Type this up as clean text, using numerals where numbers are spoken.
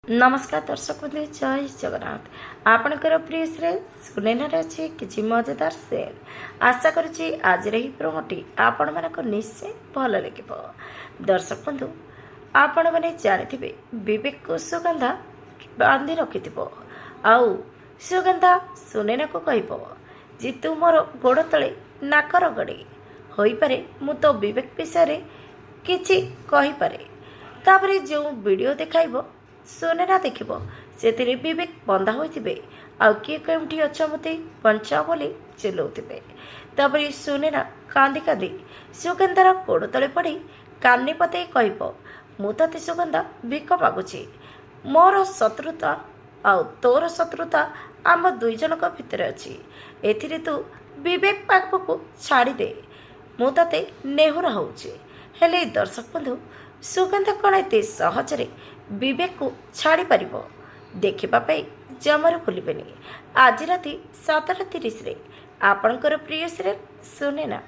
नमस्कार दर्शक बंधु जय जगन्नाथ आपणकर प्रिय श्रेय सुनेनार अच्छे किसी मजेदार सेल आशा करुच्ची आज ही प्रोमोटी आपण मानक निश्चय भल लगे। दर्शक बंधु आपण मैंने जानी विवेक को सुगंधा बांधि रखि आउ सुगंधा सुनेना को कह जे तू मोर गोड़ तले नाकर गड़े हो पारे मु तो विवेक विषय किछि कहि पारे तापरे जो वीडियो देखाइबो सुनेना देखिब से विवेक बंधा होते आउ किए कौटी अच्छ मत बंचा बोली चिल्लाउे तापर सुनेना कांदी कांदी सुगंधार गोड़ तले पड़ी कानी पते कह मु ते सुगंधा भिक मागुची मोर शत्रुता आउ तोर शत्रुता आम दुई जनक भितर अच्छी एथिरे तू विवेक पाखक छाड़ी दे मु ते नेहुरा होउची हेले दर्शक बंधु सुगंधा कौन एत सहजरे विवेक को छाड़ी पारिबो देखिबा जमार भूलिबेनी आज राति 7:30 आपणकर प्रिय सीरियल सुनेना।